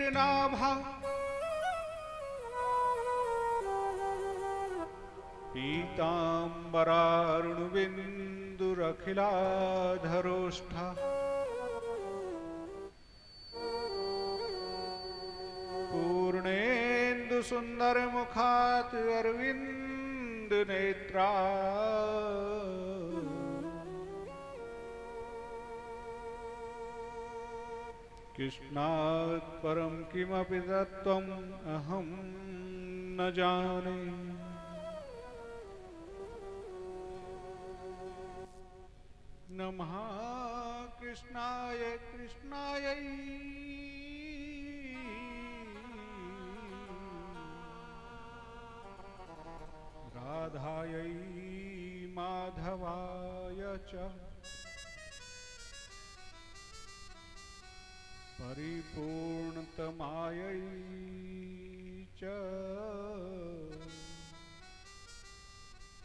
गगनसदृशनाभा पीताम्बरारुणबिन्दुरखिलाधरोष्ठा पूर्णेन्दुसुन्दरमुखात् अरविन्दनेत्रा कृष्णात् परं किमपि तत्त्वम् अहं न जाने। नमः कृष्णाय कृष्णायै राधायै माधवाय च परिपूर्णतमायै च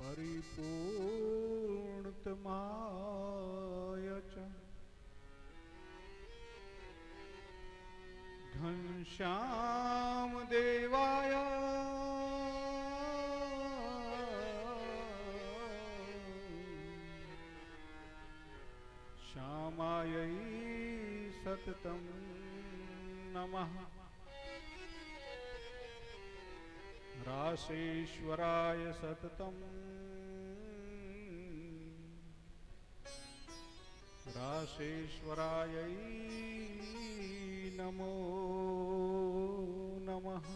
परिपूर्णतमाय च घनश्याम देवाय श्यामायै सततं नमः। रासेश्वराय सततं रासेश्वरायै नमो नमः।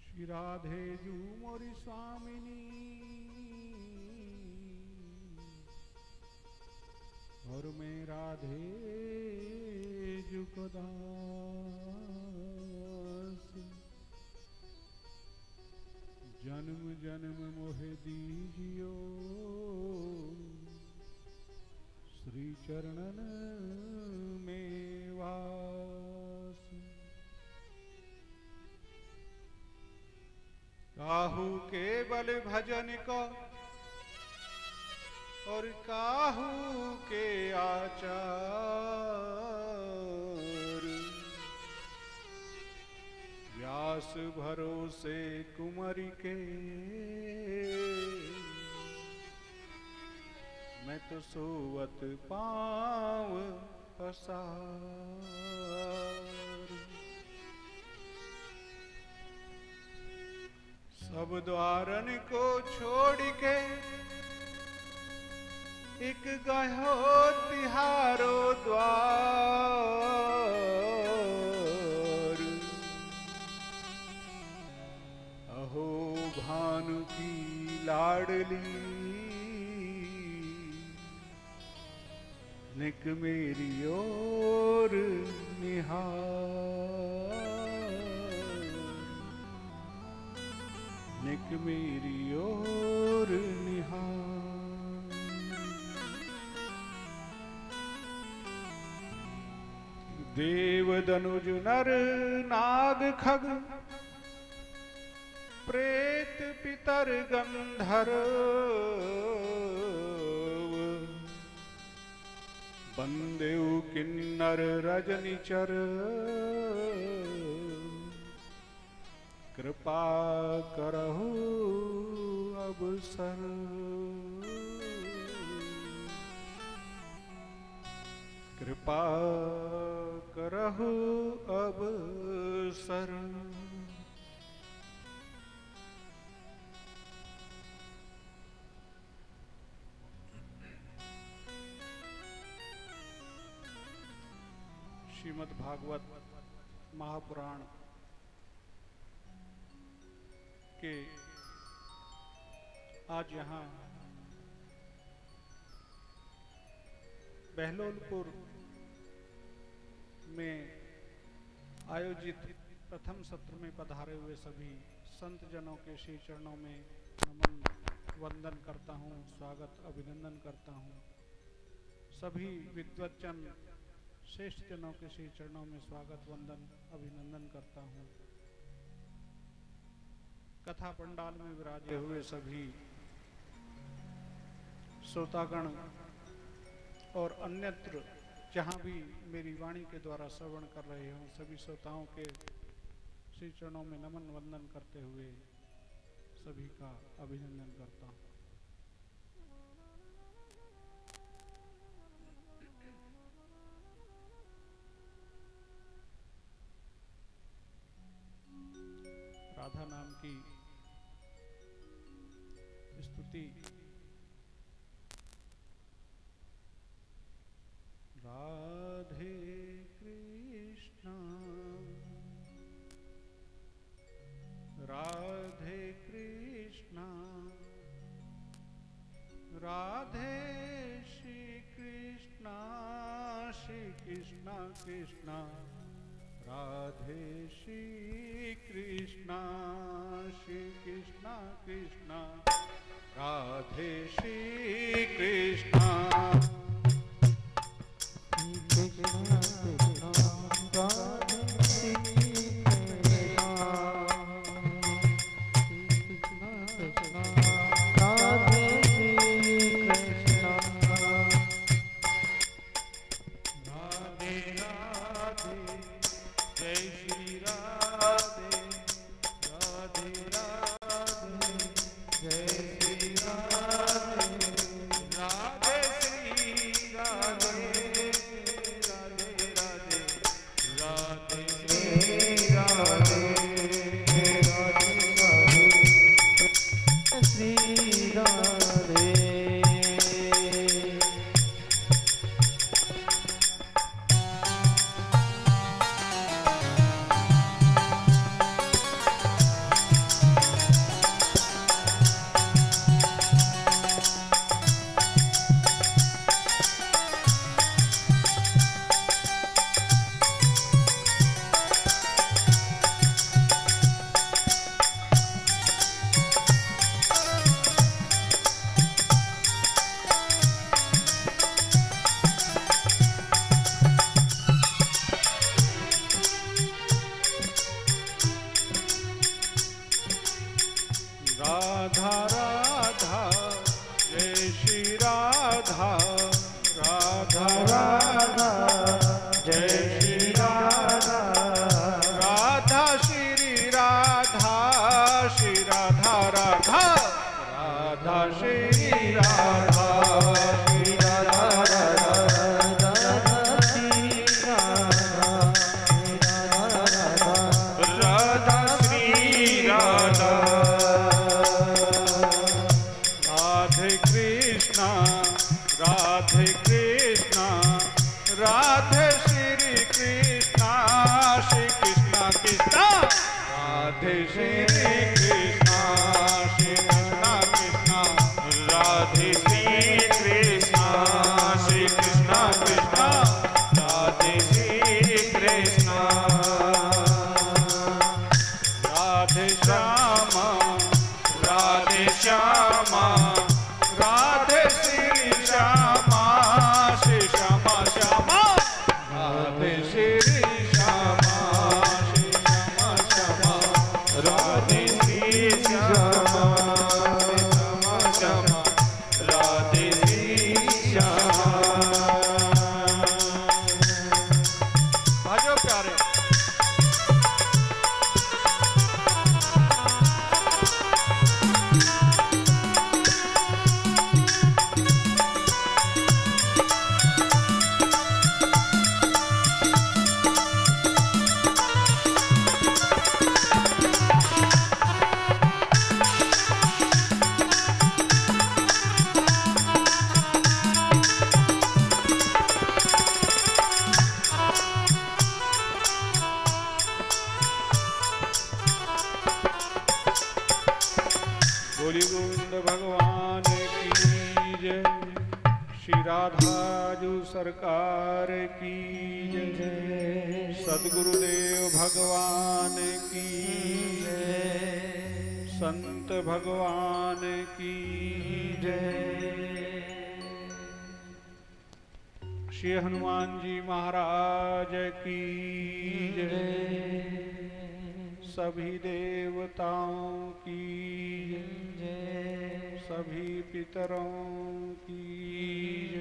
श्री राधे झूमरी स्वामिनी और मैं राधे जुगदास जन्म जन्म मोहे दीजियो श्री चरणन में वास। काहू के बल भजन को और काहू के आचार व्यास भरोसे कुंवरी के मैं तो सोवत पाँव पसार। सब द्वारन को छोड़ के एक गयो तिहारो द्वार। अहो भानु की लाडली निक मेरी ओर निहार निक मेरी ओर निहार। देव दनुज नर नाग खग प्रेत पितर गंधर्व बंदेव किन्नर रजनीचर कृपा करहु अवसर। कृपा करहु अवसर। श्रीमद् भागवत महापुराण के आज यहाँ बहलोलपुर में आयोजित प्रथम सत्र में पधारे हुए सभी संत जनों के श्री चरणों में नमन वंदन करता हूँ, स्वागत अभिनंदन करता हूँ। सभी विद्वज्जन श्रेष्ठ जनों के श्री चरणों में स्वागत वंदन अभिनंदन करता हूँ। कथा पंडाल में विराजे हुए सभी श्रोतागण और अन्यत्र जहाँ भी मेरी वाणी के द्वारा श्रवण कर रहे हों सभी श्रोताओं के श्री चरणों में नमन वंदन करते हुए सभी का अभिनंदन करता हूँ। राधा नाम की स्तुति राधे कृष्णा राधे कृष्णा राधे श्री कृष्णा श्री कृष्णा कृष्णा राधे श्री कृष्णा श्री कृष्णा कृष्णा राधे श्री कृष्णा कृष्णा कृष्णा राधे श्री कृष्णा कृष्णा कृष्णा राधे श्री कृष्णा राधे राधे जय श्री राधे राधे राधे जय श्री राधे राधे श्री राधे राधे राधे राधे श्री राधे राधे राधे श्री राधे। राधा राधा जय श्री राधा राधा राधा जय श्री राधा राधा श्री राधा श्री राधा राधा राधा श्री राधा श्री राधा राधा श्री राधा राधा श्री राधा राधे कृष्णा राधे श्री कृष्णा श्री कृष्णा कृष्णा राधे श्री कृष्णा श्री कृष्णा कृष्णा राधे श्री कृष्णा श्री कृष्णा कृष्णा राधे श्री कृष्णा राधे श्यामा राधे श्यामा राधे श्री श्यामा श्री श्यामा श्यामा राधे श्री श्यामा श्री श्यामा श्यामा राधे श्री श्यामा श्यामा श्यामा राधे श्री श्यामा। आजो प्यारे बोली गोविंद भगवान की जय श्री राधाजू सरकार की जय सद्गुरुदेव भगवान की जय संत भगवान की जय श्री हनुमान जी महाराज की जय सभी देवताओं की जय सभी पितरों की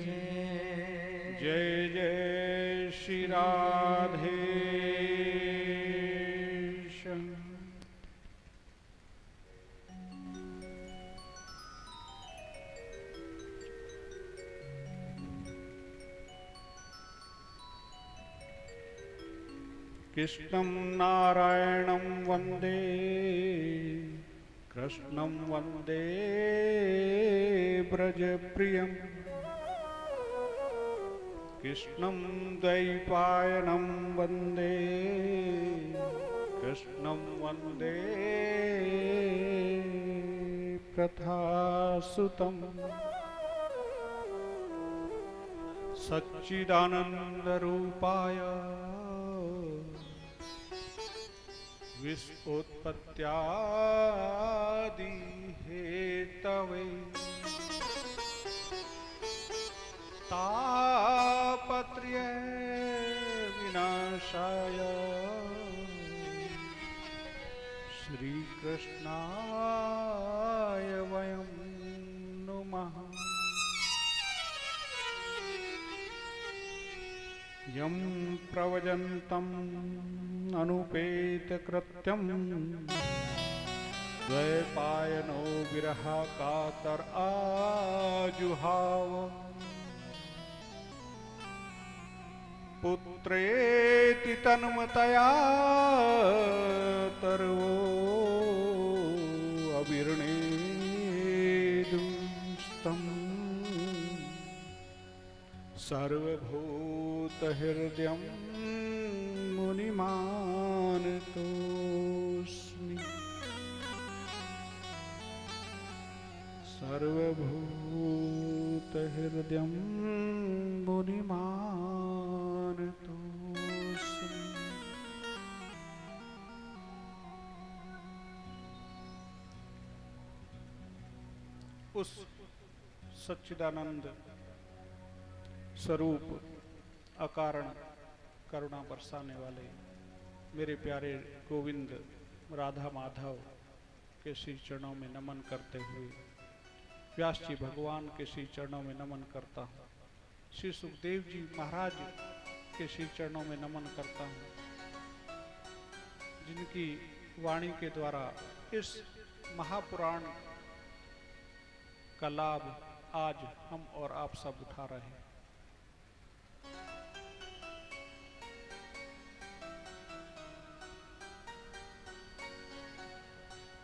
जय। जय जय श्री राधे श्याम। कृष्णं नारायणं वन्दे कृष्णं वन्दे व्रजप्रियं कृष्णं द्वैपायनं वन्दे कृष्णं वन्दे प्रथासुतं सच्चिदानन्दरूपाय विश्वोत्पत्त्यादि हेतवे तापत्रय विनाशाय श्रीकृष्णाय वयं नुमः। यं प्रव्रजन्तम् अनुपेतकृत्यं द्वैपायनो विरहकातर आजुहाव पुत्रेति तन्मतया तर्वो अविर्णेदुस्तम् सर्वभूतहृदयं मुनिमानतोऽस्मि। सर्वभूतहृदयं मुनिमानतोऽस्मि। उस सच्चिदानंद स्वरूप अकारण करुणा बरसाने वाले मेरे प्यारे गोविंद राधा माधव के श्री चरणों में नमन करते हुए व्यास जी भगवान के श्री चरणों में नमन करता हूँ। श्री सुखदेव जी महाराज के श्री चरणों में नमन करता हूँ, जिनकी वाणी के द्वारा इस महापुराण का लाभ आज हम और आप सब उठा रहे हैं।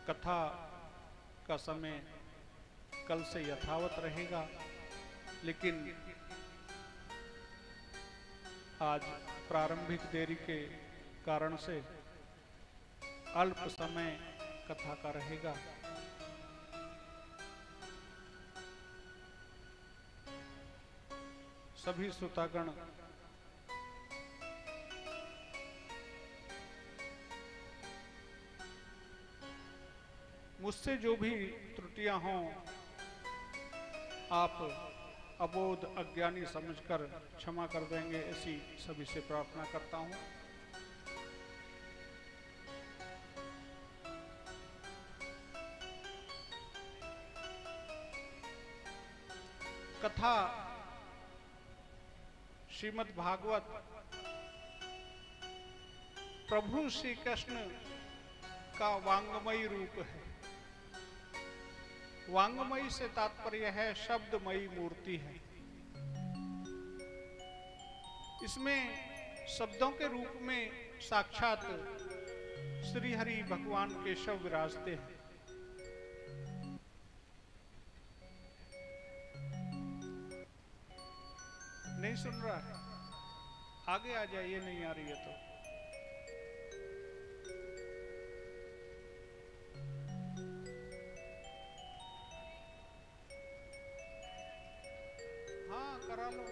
कथा का समय कल से यथावत रहेगा, लेकिन आज प्रारंभिक देरी के कारण से अल्प समय कथा का रहेगा। सभी श्रोतागण मुझसे जो भी त्रुटियां हों आप अबोध अज्ञानी समझकर क्षमा कर देंगे, ऐसी सभी से प्रार्थना करता हूं। कथा श्रीमद् भागवत प्रभु श्री कृष्ण का वांगमयी रूप है। वांगमयी से तात्पर्य है शब्दमयी मूर्ति है। इसमें शब्दों के रूप में साक्षात श्री हरि भगवान केशव विराजते हैं। नहीं सुन रहा है? आगे आ जाइए, नहीं आ रही है तो। हाँ, करा लो।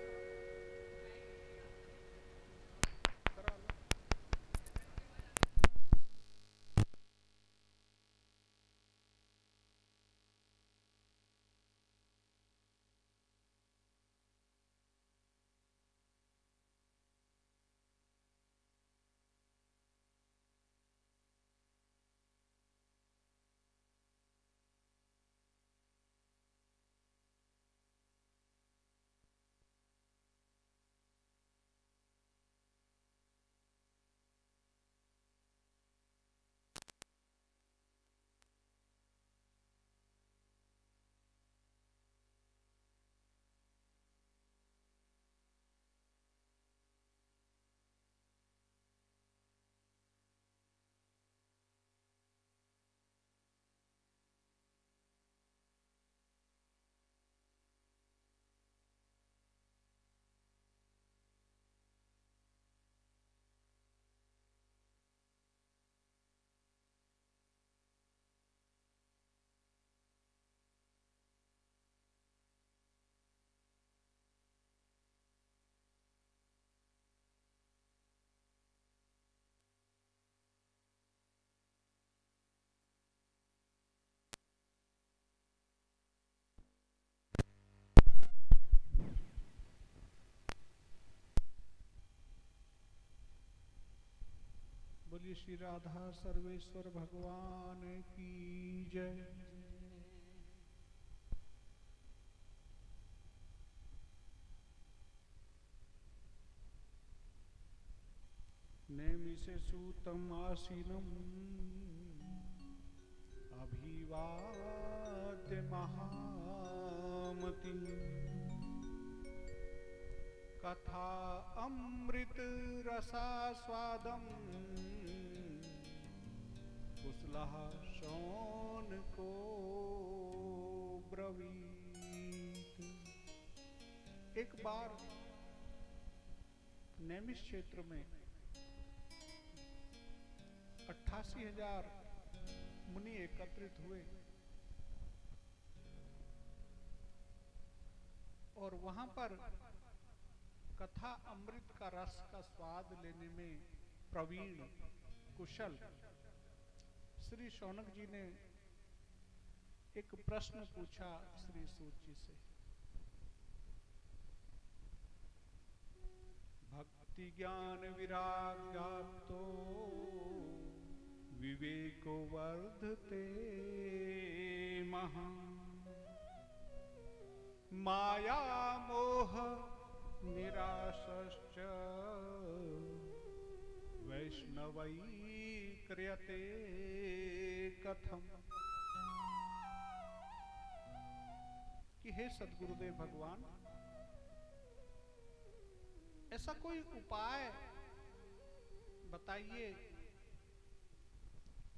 पूज्य श्री राधा सर्वेश्वर भगवान की जय। नेमिषे सूतम आसीनम अभिवाद्य महामति कथा अमृत रसास्वादम कुशलः शौनको ब्रवीत। एक बार नैमिष क्षेत्र में 88,000 मुनि एकत्रित हुए और वहां पर कथा अमृत का रस का स्वाद लेने में प्रवीण कुशल श्री शौनक जी ने एक प्रश्न पूछा श्री सूत जी से। भक्ति ज्ञान विराग्याप्तो विवेको वर्धते महान् माया मोह निराशश्च वैष्णवै क्रियते कथम। कि हे सद्गुरुदेव भगवान, ऐसा कोई उपाय बताइए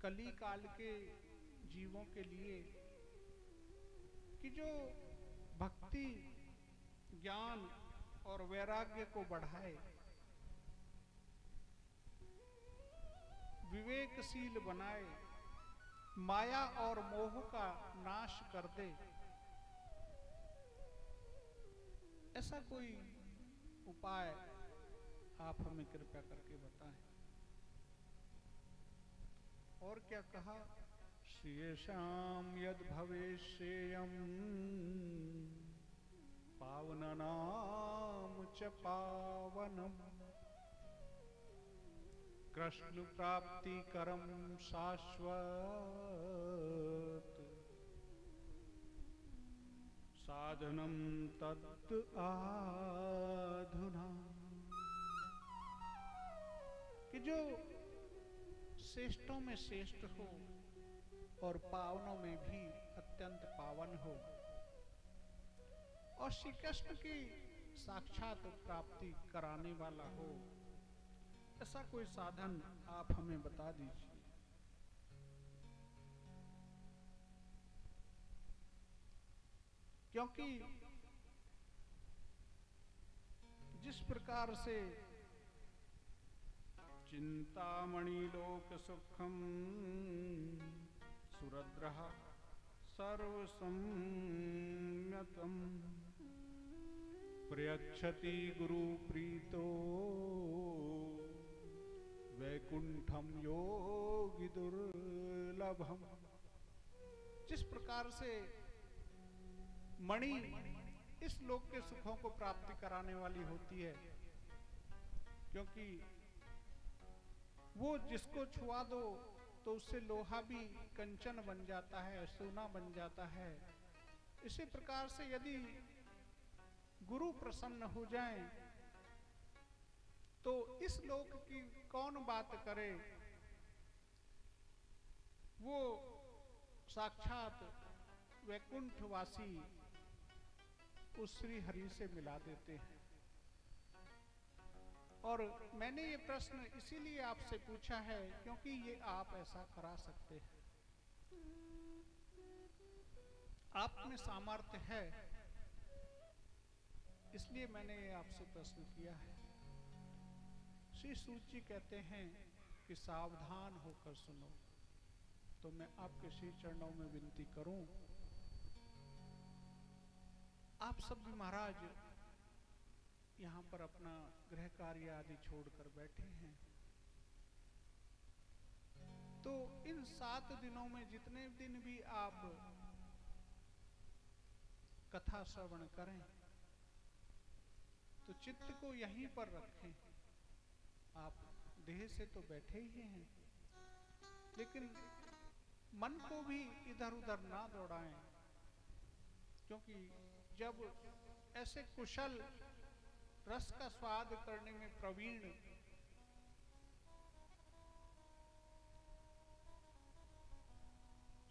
कली काल के जीवों के लिए कि जो भक्ति ज्ञान और वैराग्य को बढ़ाए, विवेकशील बनाए, माया और मोह का नाश कर दे। ऐसा कोई उपाय आप हमें कृपया करके बताएं। और क्या कहा? श्रेयसाम यद भवेश्येयम् पावनानाम च पावनम् कृष्ण प्राप्ति करम शाश्वत साधनम तत् आधुना। कि जो श्रेष्ठों में श्रेष्ठ हो और पावनों में भी अत्यंत पावन हो और श्री कृष्ण की साक्षात प्राप्ति कराने वाला हो, ऐसा कोई साधन आप हमें बता दीजिए। क्योंकि जिस प्रकार से चिंतामणि लोक सुखम सुरद्रः सर्वसंयतम प्रयच्छति गुरु प्रीतो वैकुंठम योगी दुर्लभम। जिस प्रकार से मणि इस लोक के सुखों को प्राप्ति कराने वाली होती है, क्योंकि वो जिसको छुआ दो तो उससे लोहा भी कंचन बन जाता है, सोना बन जाता है। इसी प्रकार से यदि गुरु प्रसन्न हो जाएं तो इस लोक की कौन बात करे, वो साक्षात वैकुंठवासी उस श्री हरि से मिला देते हैं। और मैंने ये प्रश्न इसीलिए आपसे पूछा है क्योंकि ये आप ऐसा करा सकते हैं, आप में सामर्थ्य है, इसलिए मैंने ये आपसे प्रश्न किया है। श्री सूत जी कहते हैं कि सावधान होकर सुनो। तो मैं आपके श्री चरणों में विनती करूं, आप सब भी महाराज यहाँ पर अपना गृह कार्य आदि छोड़कर बैठे हैं, तो इन 7 दिनों में जितने दिन भी आप कथा श्रवण करें तो चित्त को यहीं पर रखें। आप देह से तो बैठे ही हैं, लेकिन मन को भी इधर उधर ना दौड़ाएं, क्योंकि जब ऐसे कुशल रस का स्वाद करने में प्रवीण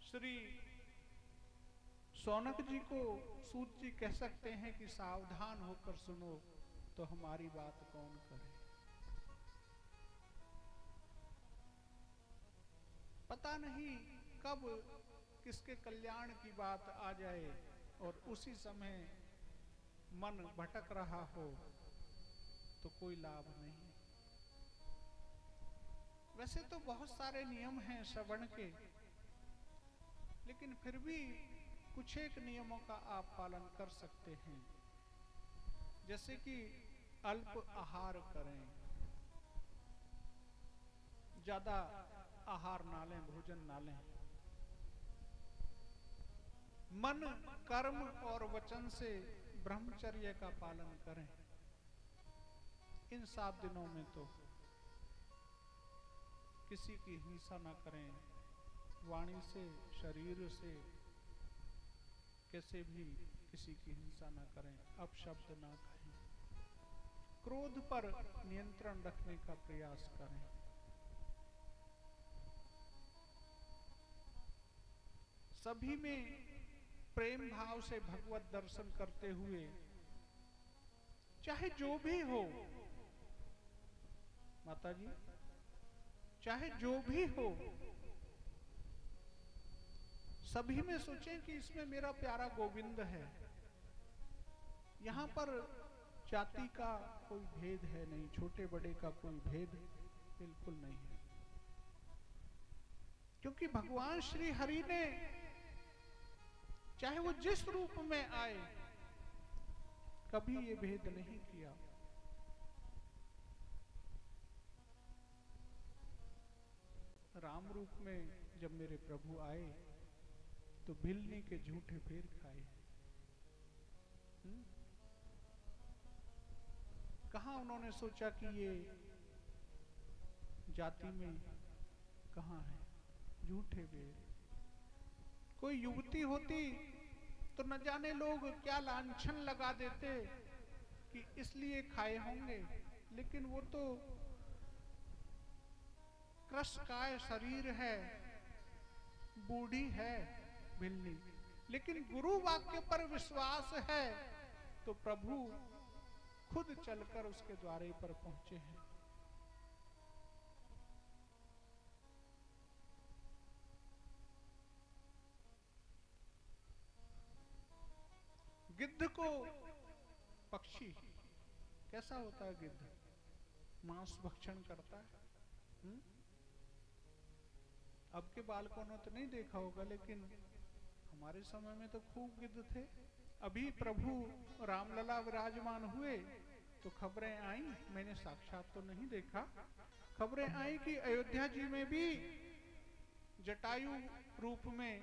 श्री सौनक जी को सूत जी कह सकते हैं कि सावधान होकर सुनो, तो हमारी बात कौन करे। पता नहीं कब किसके कल्याण की बात आ जाए और उसी समय मन भटक रहा हो तो कोई लाभ नहीं। वैसे तो बहुत सारे नियम हैं श्रवण के, लेकिन फिर भी कुछ एक नियमों का आप पालन कर सकते हैं, जैसे कि अल्प आहार करें, ज्यादा आहार ना लें, भोजन ना लें। मन, कर्म और वचन से ब्रह्मचर्य का पालन करें। इन 7 दिनों में तो किसी की हिंसा ना करें, वाणी से, शरीर से कैसे भी किसी की हिंसा ना करें, अपशब्द ना कहें, क्रोध पर नियंत्रण रखने का प्रयास करें। सभी में प्रेम भाव से भगवत दर्शन करते हुए, चाहे जो भी हो माता जी, चाहे जो भी हो, सभी में सोचें कि इसमें मेरा प्यारा गोविंद है। यहाँ पर जाति का कोई भेद है नहीं, छोटे बड़े का कोई भेद बिल्कुल नहीं है, क्योंकि भगवान श्री हरि ने चाहे वो जिस रूप में आए कभी ये भेद नहीं किया। राम रूप में जब मेरे प्रभु आए तो भिलनी के झूठे फेर खाए। कहां उन्होंने सोचा कि ये जाति में कहां है झूठे फेर। कोई युवती होती तो न जाने लोग क्या लांछन लगा देते कि इसलिए खाए होंगे, लेकिन वो तो कृशकाय शरीर है, बूढ़ी है भिलनी, लेकिन गुरु वाक्य पर विश्वास है तो प्रभु खुद चलकर उसके द्वारे पर पहुंचे हैं। गिद्ध को पक्षी कैसा होता है? गिद्ध मांस भक्षण करता है। अब के बालकों ने तो नहीं देखा होगा, लेकिन हमारे समय में तो खूब गिद्ध थे। अभी प्रभु रामलला विराजमान हुए तो खबरें आई, मैंने साक्षात तो नहीं देखा, खबरें आई कि अयोध्या जी में भी जटायु रूप में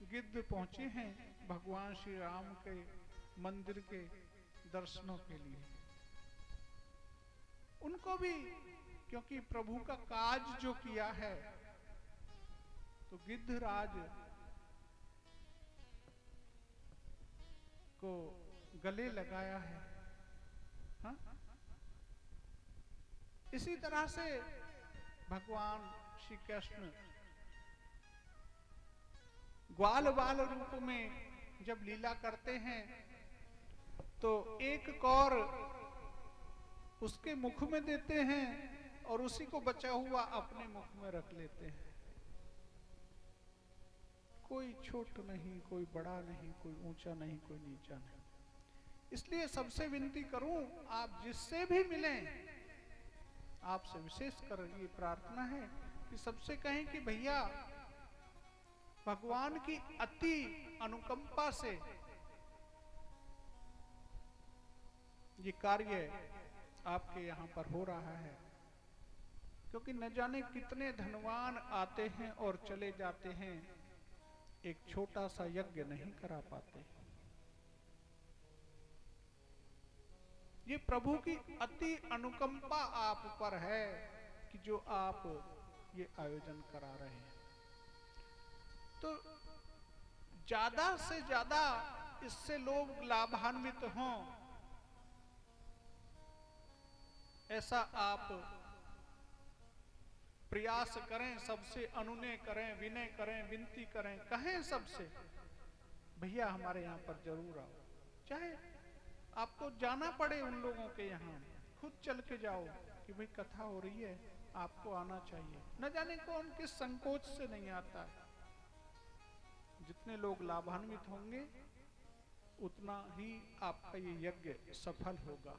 गिद्ध पहुंचे हैं भगवान श्री राम के मंदिर के दर्शनों के लिए। उनको भी, क्योंकि प्रभु का काज जो किया है तो गिद्धराज को गले लगाया है। हाँ? इसी तरह से भगवान श्री कृष्ण ग्वाल बाल रूप में जब लीला करते हैं तो एक कौर उसके मुख में देते हैं और उसी को बचा हुआ अपने मुख में रख लेते हैं। कोई छोट नहीं, कोई बड़ा नहीं, कोई ऊंचा नहीं, कोई नीचा नहीं। इसलिए सबसे विनती करूं, आप जिससे भी मिलें, आपसे विशेष कर ये प्रार्थना है कि सबसे कहें कि भैया भगवान की अति अनुकंपा से ये कार्य आपके यहाँ पर हो रहा है, क्योंकि न जाने कितने धनवान आते हैं और चले जाते हैं, एक छोटा सा यज्ञ नहीं करा पाते। ये प्रभु की अति अनुकंपा आप पर है कि जो आप ये आयोजन करा रहे हैं। तो ज्यादा से ज्यादा इससे लोग लाभान्वित हों, ऐसा आप प्रयास करें, सबसे अनुनय करें, विनय करें, विनती करें, कहें सबसे भैया हमारे यहाँ पर जरूर आओ। चाहे आपको जाना पड़े उन लोगों के यहाँ, खुद चल के जाओ कि भाई कथा हो रही है, आपको आना चाहिए। न जाने कौन किस संकोच से नहीं आता है। जितने लोग लाभान्वित होंगे उतना ही आपका ये यज्ञ सफल होगा।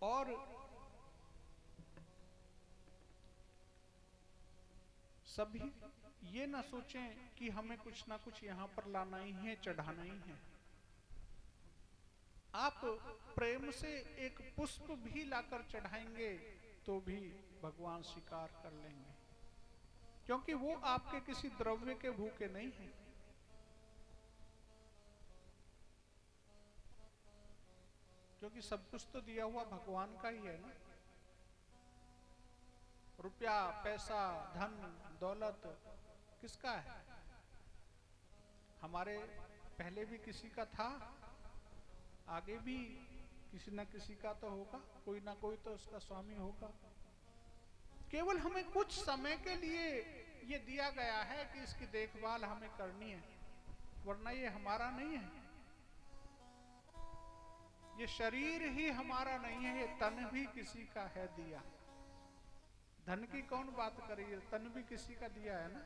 और सभी ये ना सोचें कि हमें कुछ ना कुछ यहाँ पर लाना ही है, चढ़ाना ही है। आप प्रेम से एक पुष्प भी लाकर चढ़ाएंगे तो भी भगवान स्वीकार कर लेंगे, क्योंकि वो आपके किसी द्रव्य के भूखे नहीं हैं। क्योंकि सब कुछ तो दिया हुआ भगवान का ही है ना। रुपया, पैसा, धन, दौलत किसका है? हमारे पहले भी किसी का था, आगे भी किसी न किसी का तो होगा, कोई ना कोई तो उसका स्वामी होगा। केवल हमें कुछ समय के लिए ये दिया गया है कि इसकी देखभाल हमें करनी है, वरना ये हमारा नहीं है। ये शरीर ही हमारा नहीं है, ये तन भी किसी का है दिया। धन की कौन बात करी है, तन भी किसी का दिया है ना।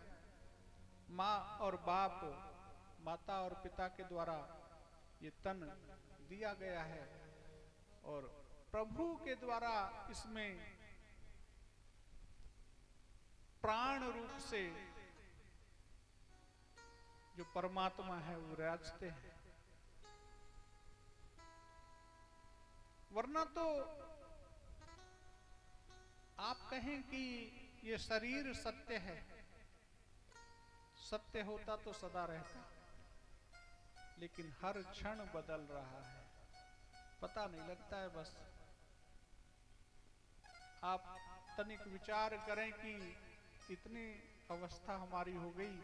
माँ और बाप, माता और पिता के द्वारा ये तन दिया गया है, और प्रभु के द्वारा इसमें प्राण रूप से जो परमात्मा है वो विराजते हैं। वरना तो आप कहें कि ये शरीर सत्य है, सत्य होता तो सदा रहता, लेकिन हर क्षण बदल रहा है, पता नहीं लगता है। बस आप तनिक विचार करें कि इतनी अवस्था हमारी हो गई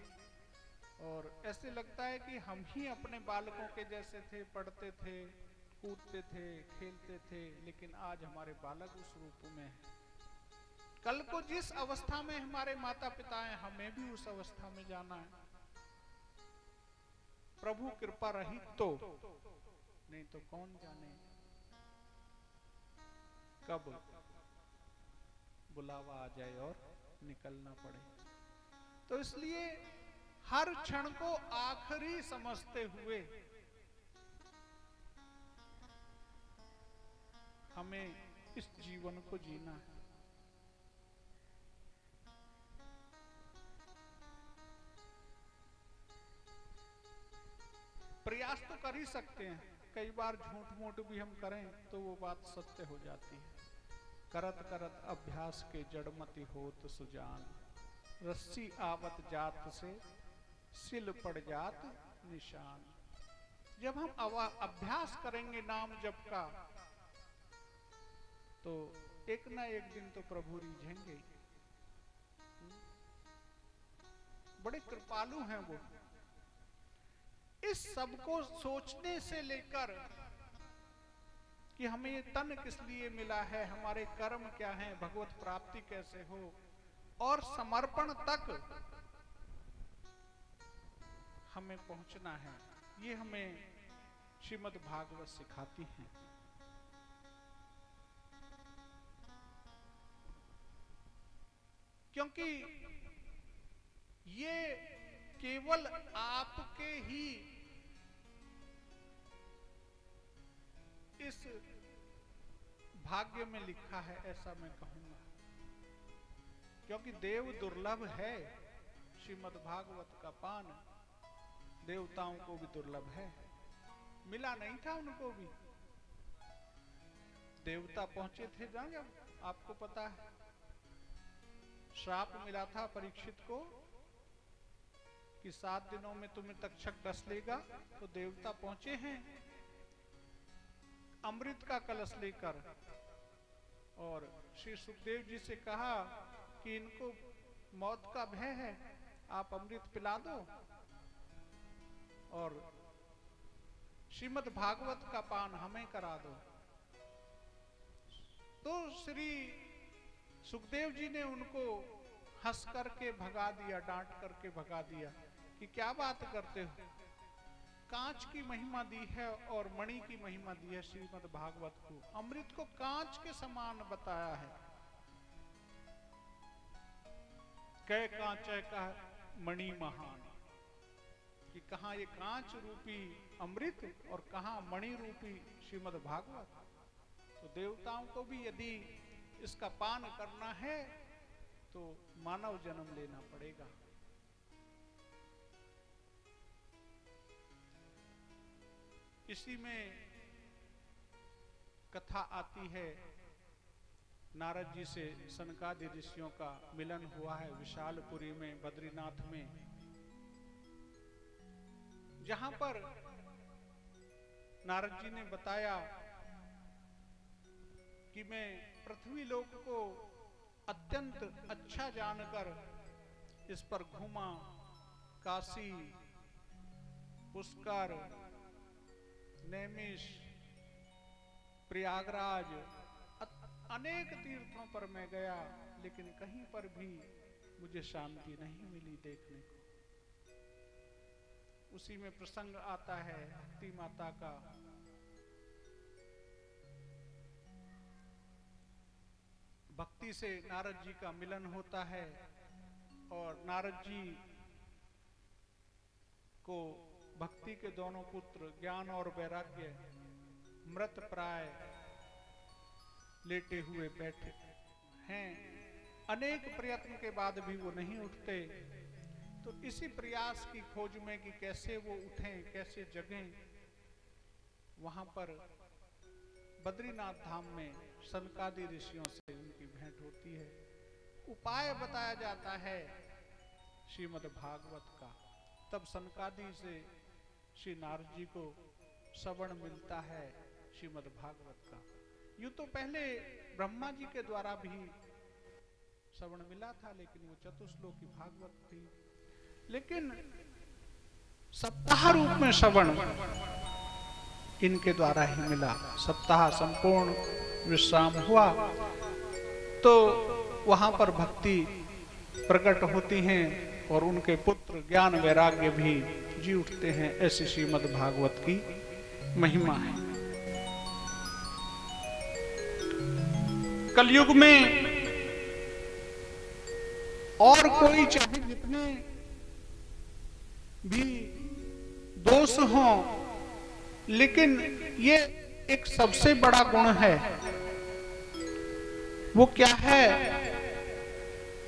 और ऐसे लगता है कि हम ही अपने बालकों के जैसे थे, पढ़ते थे, कूदते थे, खेलते थे, लेकिन आज हमारे बालक उस रूप में हैं। कल को जिस अवस्था में हमारे माता पिता हैं, हमें भी उस अवस्था में जाना है। प्रभु कृपा रही तो, नहीं तो कौन जाने कब बुलावा आ जाए और निकलना पड़े। तो इसलिए हर क्षण को आखिरी समझते हुए हमें इस जीवन को जीना है। प्रयास तो कर ही सकते हैं, कई बार झूठ मूठ भी हम करें तो वो बात सत्य हो जाती है। करत करत अभ्यास के जड़मति होत सुजान, रस्सी आवत जात से सिल पड़ जात निशान। जब हम अभ्यास करेंगे नाम जप का, तो एक ना एक दिन तो प्रभु रीझेंगे। बड़े कृपालु हैं वो। इस सब को सोचने से लेकर कि हमें ये तन किस लिए मिला है, हमारे कर्म क्या हैं, भगवत प्राप्ति कैसे हो, और समर्पण तक हमें पहुंचना है, ये हमें श्रीमद् भागवत सिखाती हैं। क्योंकि ये केवल आपके ही इस भाग्य में लिखा है, ऐसा मैं कहूंगा। क्योंकि देव दुर्लभ है, श्रीमद् भागवत का पान देवताओं को भी दुर्लभ है। मिला नहीं था उनको भी। देवता पहुंचे थे ना जब, आपको पता है, श्राप मिला था परीक्षित को कि 7 दिनों में तुम्हें तक्षक डस लेगा, तो देवता पहुंचे हैं अमृत का कलश लेकर और श्री सुखदेव जी से कहा कि इनको मौत का भय है, आप अमृत पिला दो और श्रीमद् भागवत का पान हमें करा दो। तो श्री सुखदेव जी ने उनको हंस करके भगा दिया, डांट करके भगा दिया कि क्या बात करते हो, कांच की महिमा दी है और मणि की महिमा दी है श्रीमद् भागवत को, अमृत को कांच के समान बताया है। कै कांच का मणि महान, कि कहां ये कांच रूपी अमृत और कहां मणि रूपी श्रीमद् भागवत। तो देवताओं को भी यदि इसका पान करना है तो मानव जन्म लेना पड़ेगा। इसी में कथा आती है, नारद जी से सनकादि ऋषियों का मिलन हुआ है विशालपुरी में, बद्रीनाथ में, जहां पर नारद जी ने बताया कि मैं पृथ्वी लोक को अत्यंत अच्छा जानकर इस पर घूमा, काशी, पुष्कर, नैमिष, प्रयागराज, अनेक तीर्थों पर मैं गया, लेकिन कहीं पर भी मुझे शांति नहीं मिली देखने को। उसी में प्रसंग आता है भक्ति माता का, भक्ति से नारद जी का मिलन होता है और नारद जी को भक्ति के दोनों पुत्र ज्ञान और वैराग्य मृत प्राय लेटे हुए बैठे हैं। अनेक प्रयत्न के बाद भी वो नहीं उठते, तो इसी प्रयास की खोज में कि कैसे वो उठें, कैसे जगें, वहां पर बद्रीनाथ धाम में सनकादि ऋषियों से उनकी भेंट होती है। उपाय बताया जाता है श्रीमद् भागवत का। तब सनकादि से श्री नारद जी को श्रवण मिलता है श्रीमद् भागवत का। यूं तो पहले ब्रह्मा जी के द्वारा भी श्रवण मिला था, लेकिन वो चतुश्लोकी भागवत थी। लेकिन सप्ताह रूप में श्रवण इनके द्वारा ही मिला। सप्ताह संपूर्ण विश्राम हुआ तो वहां पर भक्ति प्रकट होती हैं और उनके पुत्र ज्ञान वैराग्य भी जी उठते हैं। ऐसी श्रीमद् भागवत की महिमा है। कलयुग में और कोई चाहे जितने भी दोष हों, लेकिन ये एक सबसे बड़ा गुण है। वो क्या है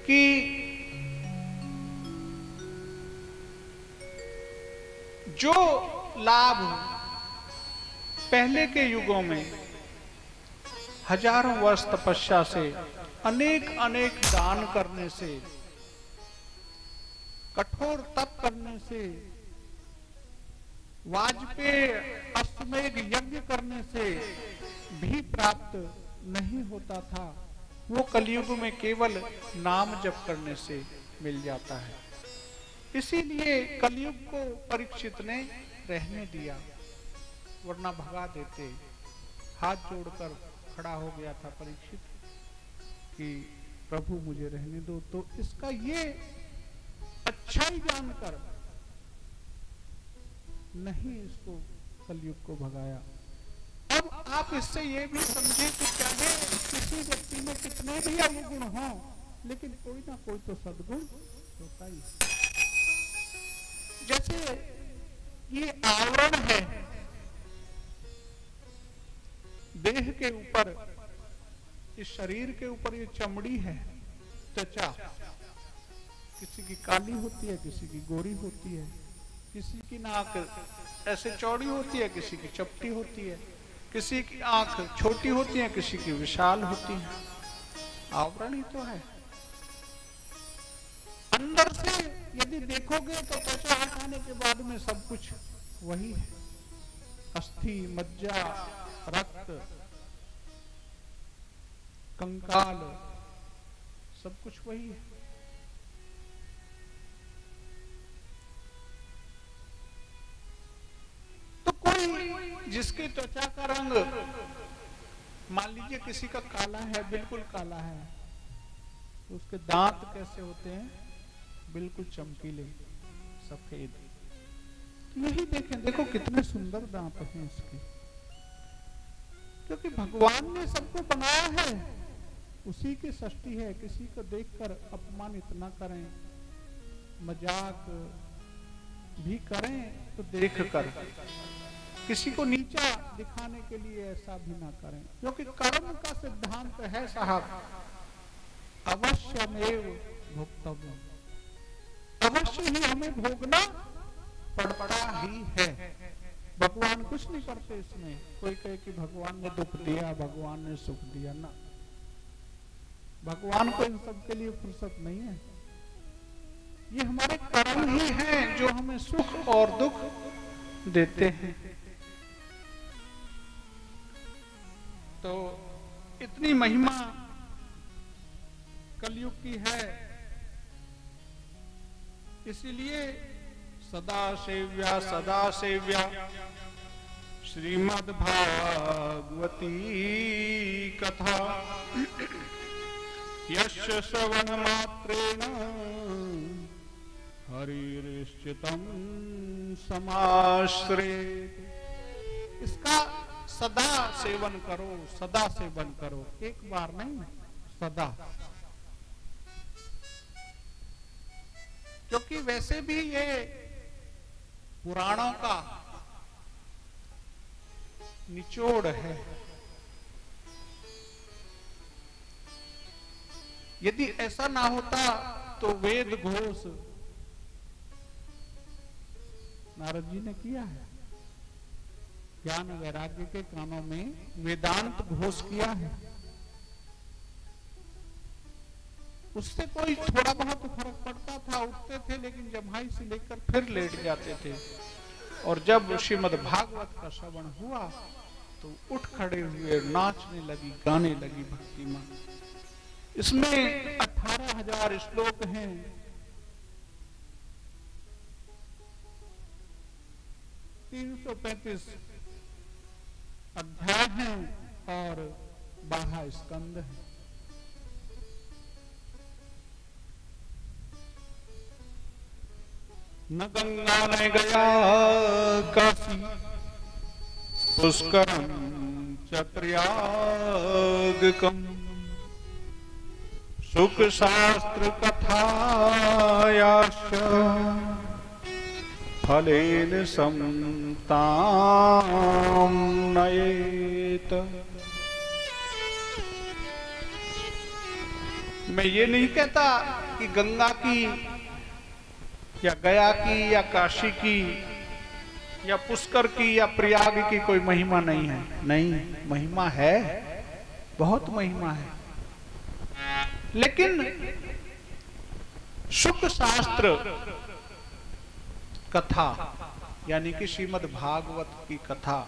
कि जो लाभ पहले के युगों में हजारों वर्ष तपस्या से, अनेक अनेक दान करने से, कठोर तप करने से, वाजपेय अश्वमेध यज्ञ करने से भी प्राप्त नहीं होता था, वो कलयुग में केवल नाम जप करने से मिल जाता है। इसीलिए कलयुग को परीक्षित ने रहने दिया, वरना भगा देते। हाथ जोड़कर खड़ा हो गया था परीक्षित कि प्रभु मुझे रहने दो। तो इसका ये अच्छाई जानकर नहीं इसको कलयुग को भगाया। अब आप इससे ये भी समझे कि चाहे किसी व्यक्ति में कितने भी अवगुण हो, लेकिन कोई ना कोई तो सद्गुण होता ही। जैसे ये आवरण है देह के ऊपर, इस शरीर के ऊपर ये चमड़ी है, त्वचा, किसी की काली होती है, किसी की गोरी होती है, किसी की नाक ऐसे चौड़ी होती है, किसी की चपटी होती है, किसी की आंख छोटी होती है, किसी की विशाल होती है। आवरण ही तो है। अंदर से यदि देखोगे तो त्वचा हटाने के बाद में सब कुछ वही है, अस्थि, मज्जा, रक्त, कंकाल, सब कुछ वही है। तो कोई जिसकी त्वचा का रंग मान लीजिए किसी का काला है, बिल्कुल काला है, तो उसके दांत कैसे होते हैं? बिल्कुल चमकीले, सफेद। यही देखें, देखो कितने सुंदर दांत हैं इसके, क्योंकि भगवान ने सबको बनाया है, उसी की सृष्टि है। किसी को देखकर अपमानित ना करें, मजाक भी करें तो देख कर, किसी को नीचा दिखाने के लिए ऐसा भी ना करें, क्योंकि कर्म का सिद्धांत है साहब, अवश्यमेव भोक्तव्यम, अवश्य ही हमें भोगना पड़ता ही है। भगवान कुछ नहीं करते इसमें। कोई कहे कि भगवान ने दुख दिया, भगवान ने सुख दिया, ना, भगवान को इन सब के लिए फुर्सत नहीं है। ये हमारे कर्म ही हैं जो हमें सुख और दुख देते हैं। तो इतनी महिमा कलयुग की है, इसीलिए सदा सेव्या श्रीमद् भागवती कथा यस्य श्रवण मात्रेण हरिर्चित्तं समाश्रयेत्। इसका सदा सेवन करो, सदा सेवन करो, एक बार नहीं, सदा। क्योंकि वैसे भी ये पुराणों का निचोड़ है। यदि ऐसा ना होता तो वेद घोष नारद जी ने किया है, ज्ञान वैराग्य के कानों में वेदांत घोष किया है। उससे कोई थोड़ा बहुत फर्क पड़ता था, उठते थे लेकिन जम्हाई से लेकर फिर लेट जाते थे। और जब श्रीमद् भागवत का श्रवण हुआ तो उठ खड़े हुए, नाचने लगी, गाने लगी भक्ति में। इसमें 18,000 श्लोक हैं, 335 अध्याय हैं और 12 स्कंद हैं। न गंगा न गया काशी पुष्करम च प्रयागकम सुख शास्त्र कथायाश्च फलेन समताम नयेत। मैं ये नहीं कहता कि गंगा की या गया की या काशी की या पुष्कर की या प्रयाग की कोई महिमा नहीं है। नहीं, महिमा है, बहुत महिमा है। लेकिन शुक शास्त्र कथा यानी कि श्रीमद् भागवत की कथा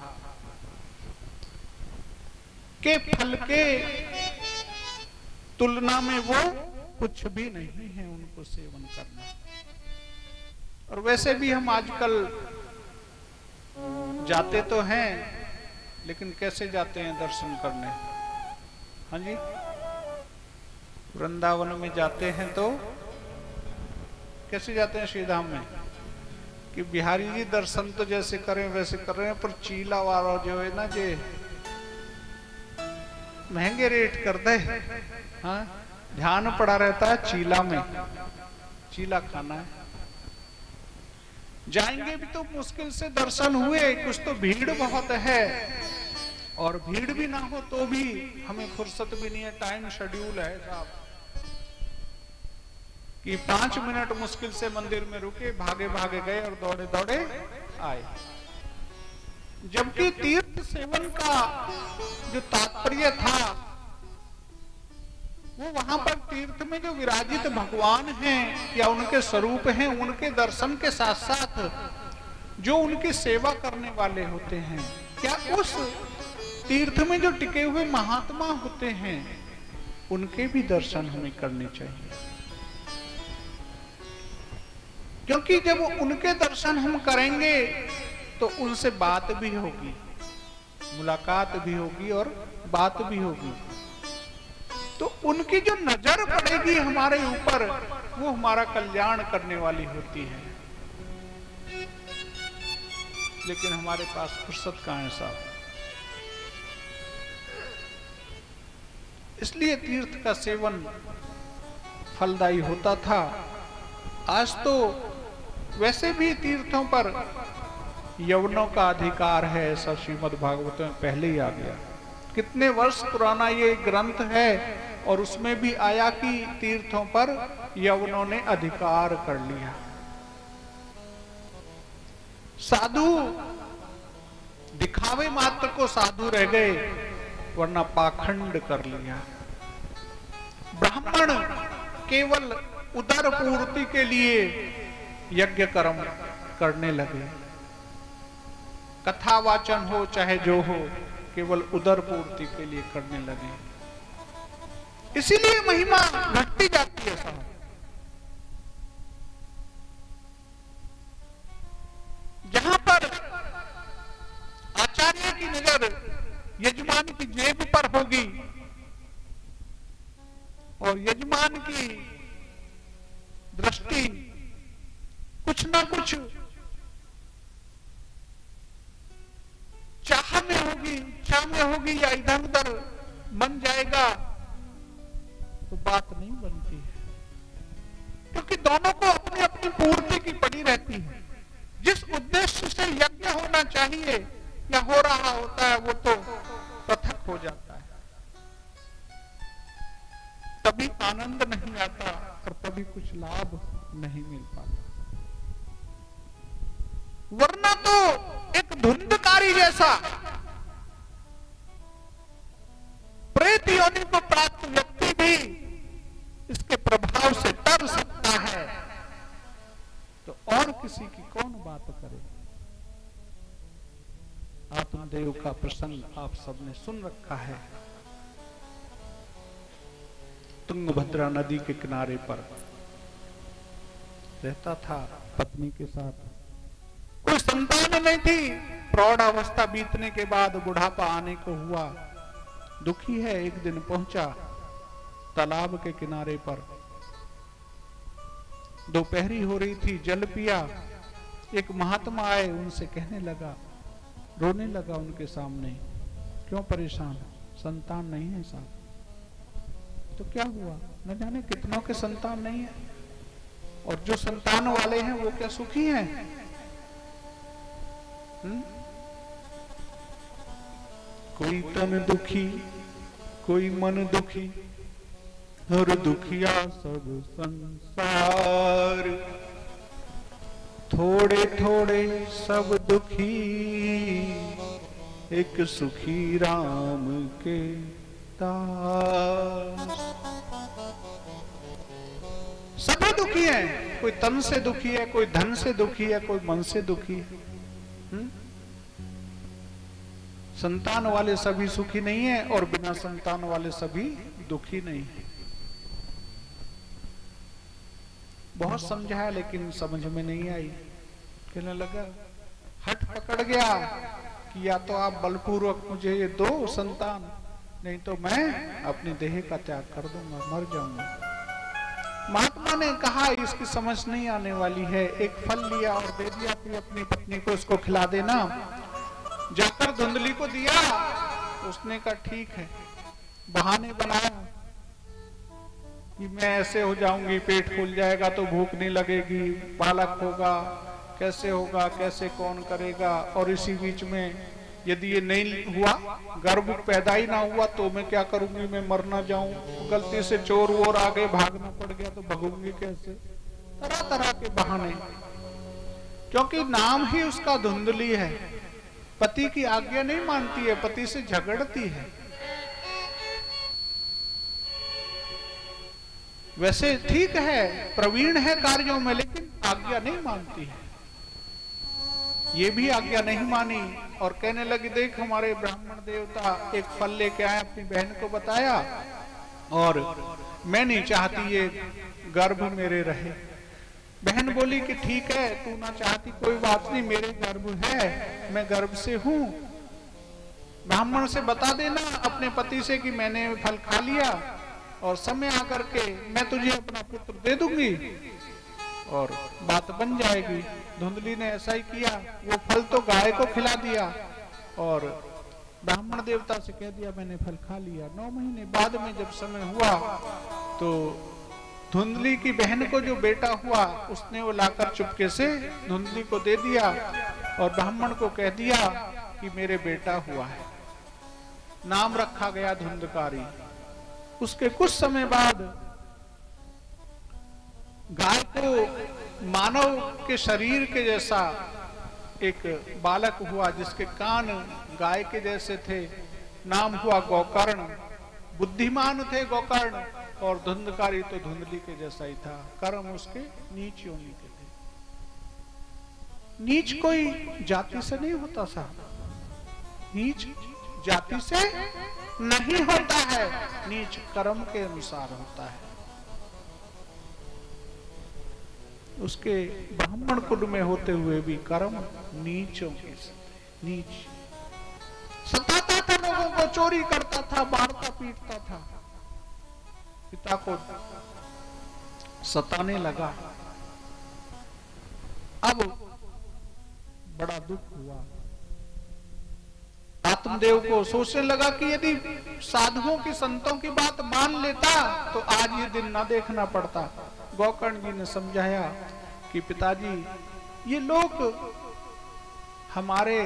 के फल के तुलना में वो कुछ भी नहीं है उनको सेवन करना। और वैसे भी हम आजकल जाते तो हैं, लेकिन कैसे जाते हैं दर्शन करने? हाँ जी, वृंदावन में जाते हैं तो कैसे जाते हैं श्रीधाम में? कि बिहारी जी दर्शन तो जैसे करें वैसे कर रहे हैं, पर चीला वाला जो है ना, जे महंगे रेट कर दे। हाँ, ध्यान पड़ा रहता है चीला में, चीला खाना है। जाएंगे भी तो मुश्किल से दर्शन हुए, कुछ तो भीड़ बहुत है, और भीड़ भी ना हो तो भी हमें फुर्सत भी नहीं है, टाइम शेड्यूल है साहब कि 5 मिनट मुश्किल से मंदिर में रुके, भागे भागे गए और दौड़े दौड़े आए। जबकि तीर्थ सेवन का जो तात्पर्य था वो वहां पर तीर्थ में जो विराजित भगवान हैं या उनके स्वरूप हैं, उनके दर्शन के साथ साथ जो उनकी सेवा करने वाले होते हैं, क्या उस तीर्थ में जो टिके हुए महात्मा होते हैं उनके भी दर्शन हमें करने चाहिए। क्योंकि जब उनके दर्शन हम करेंगे तो उनसे बात भी होगी, मुलाकात भी होगी और बात भी होगी, तो उनकी जो नजर पड़ेगी हमारे ऊपर वो हमारा कल्याण करने वाली होती है। लेकिन हमारे पास फुर्सत कहां है साहब। इसलिए तीर्थ का सेवन फलदायी होता था। आज तो वैसे भी तीर्थों पर यवनों का अधिकार है, ऐसा श्रीमद् भागवत में पहले ही आ गया। कितने वर्ष पुराना ये ग्रंथ है और उसमें भी आया कि तीर्थों पर यवनों ने अधिकार कर लिया। साधु दिखावे मात्र को साधु रह गए, वरना पाखंड कर लिया। ब्राह्मण केवल उदर पूर्ति के लिए यज्ञ कर्म करने लगे। कथा वाचन हो चाहे जो हो, केवल उदर पूर्ति के लिए करने लगे। इसीलिए महिमा घटती जाती है साहब। जहां पर आचार्य की नजर यजमान की जेब पर होगी और यजमान की दृष्टि कुछ ना कुछ चाह में होगी, इच्छा में होगी या इधर उधर बन जाएगा, तो बात नहीं बनती है। क्योंकि दोनों को अपनी अपनी पूर्ति की पड़ी रहती है। जिस उद्देश्य से यज्ञ होना चाहिए या हो रहा होता है वो तो पृथक हो जाता है। तभी आनंद नहीं आता और तभी कुछ लाभ नहीं मिल पाता। वरना तो एक धुंधकारी जैसा प्रेत योनि को प्राप्त व्यक्ति भी इसके प्रभाव से तर सकता है, तो और किसी की कौन बात करे। आत्मदेव का प्रसंग आप सबने सुन रखा है। तुंगभद्रा नदी के किनारे पर रहता था पत्नी के साथ। कोई संतान नहीं थी। प्रौढ़ अवस्था बीतने के बाद बुढ़ापा आने को हुआ। दुखी है। एक दिन पहुंचा तालाब के किनारे पर। दोपहरी हो रही थी, जल पिया। एक महात्मा आए, उनसे कहने लगा, रोने लगा उनके सामने, क्यों परेशान? संतान नहीं है साहब। तो क्या हुआ? न जाने कितनों के संतान नहीं है, और जो संतान वाले हैं वो क्या सुखी हैं? कोई तन दुखी, कोई मन दुखी, हर दुखिया सब संसार। थोड़े थोड़े सब दुखी, एक सुखी राम के दास। सभी दुखी हैं। कोई तन से दुखी है, कोई धन से दुखी है, कोई मन से दुखी है। संतान वाले सभी सुखी नहीं है और बिना संतान वाले सभी दुखी नहीं है। बहुत समझाया लेकिन समझ में नहीं आई। कहने लगा, हट पकड़ गया कि या तो आप बलपूर्वक मुझे ये दो संतान, नहीं तो मैं अपनी देह का त्याग कर दूंगा, मर जाऊंगा। महात्मा ने कहा, इसकी समझ नहीं आने वाली है। एक फल लिया और दे दिया कि अपनी पत्नी को इसको खिला देना। जाकर धुंधली को दिया, उसने कहा ठीक है। बहाने बनाया कि मैं ऐसे हो जाऊंगी, पेट फूल जाएगा तो भूख नहीं लगेगी, बालक होगा, कैसे होगा, कैसे कौन करेगा, और इसी बीच में यदि ये नहीं हुआ, गर्भ पैदा ही ना हुआ तो मैं क्या करूंगी, मैं मर ना जाऊं, गलती से चोर वोर आगे भागना पड़ गया तो भगूंगी कैसे। तरह तरह के बहाने, क्योंकि नाम ही उसका धुंधली है। पति की आज्ञा नहीं मानती है, पति से झगड़ती है। वैसे ठीक है, प्रवीण है कार्यों में, लेकिन आज्ञा नहीं मानती है। ये भी आज्ञा नहीं मानी और कहने लगी, देख हमारे ब्राह्मण देवता एक फल लेके आए, अपनी बहन को बताया, और मैं नहीं चाहती ये गर्भ मेरे रहे। बहन बोली कि ठीक है, तू ना चाहती कोई बात नहीं, मेरे गर्भ है, मैं गर्भ से हूं। ब्राह्मण से बता देना अपने पति से कि मैंने फल खा लिया, और समय आकर के मैं तुझे अपना पुत्र दे दूंगी और बात बन जाएगी। धुंधली ने ऐसा ही किया, वो फल तो गाय को खिला दिया और ब्राह्मण देवता से कह दिया मैंने फल खा लिया। 9 महीने बाद में जब समय हुआ तो धुंधली की बहन को जो बेटा हुआ उसने वो लाकर चुपके से धुंधली को दे दिया और ब्राह्मण को कह दिया कि मेरे बेटा हुआ है। नाम रखा गया धुंधकारी। उसके कुछ समय बाद गाय को मानव के शरीर के जैसा एक बालक हुआ जिसके कान गाय के जैसे थे। नाम हुआ गोकर्ण। बुद्धिमान थे गोकर्ण और धुंधकारी तो धुंधली के जैसा ही था। कर्म उसके नीच योनि के थे। नीच कोई जाति से नहीं होता साहब, नीच जाति से नहीं होता है, नीच कर्म के अनुसार होता है। उसके ब्राह्मण कुल में होते हुए भी कर्म नीचों के नीच। सताता था लोगों को, चोरी करता था, मारता पीटता था। पिता को सताने लगा। अब बड़ा दुख हुआ। आत्मदेव को सोचने लगा कि यदि साधुओं की संतों की बात मान लेता तो आज ये दिन ना देखना पड़ता। गोकर्ण जी ने समझाया कि पिताजी ये लोग हमारे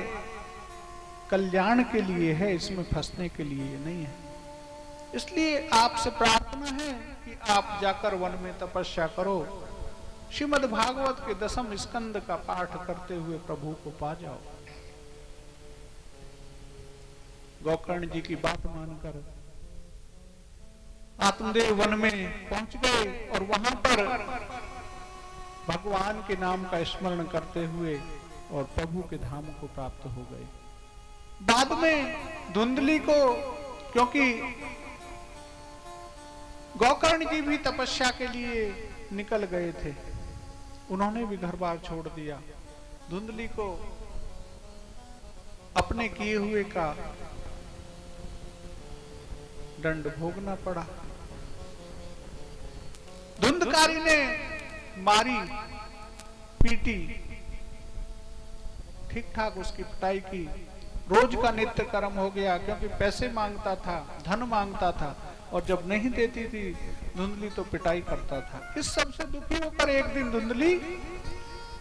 कल्याण के लिए है, इसमें फंसने के लिए नहीं है। इसलिए आपसे प्रार्थना है कि आप जाकर वन में तपस्या करो, श्रीमद् भागवत के 10वें स्कंद का पाठ करते हुए प्रभु को पा जाओ। गोकर्ण जी की बात मानकर आत्मदेव वन में पहुंच गए और वहां पर भगवान के नाम का स्मरण करते हुए और प्रभु के धाम को प्राप्त हो गए। बाद में धुंधली को, क्योंकि गोकर्ण जी भी तपस्या के लिए निकल गए थे, उन्होंने भी घर बार छोड़ दिया। धुंधली को अपने किए हुए का दंड भोगना पड़ा। धुंधकारी ने मारी, पीटी, ठीक ठाक उसकी पिटाई की। रोज का नित्य कर्म हो गया, क्योंकि पैसे मांगता था, धन मांगता था, और जब नहीं देती थी धुंधली तो पिटाई करता था। इस सब से दुखी होकर एक दिन धुंधली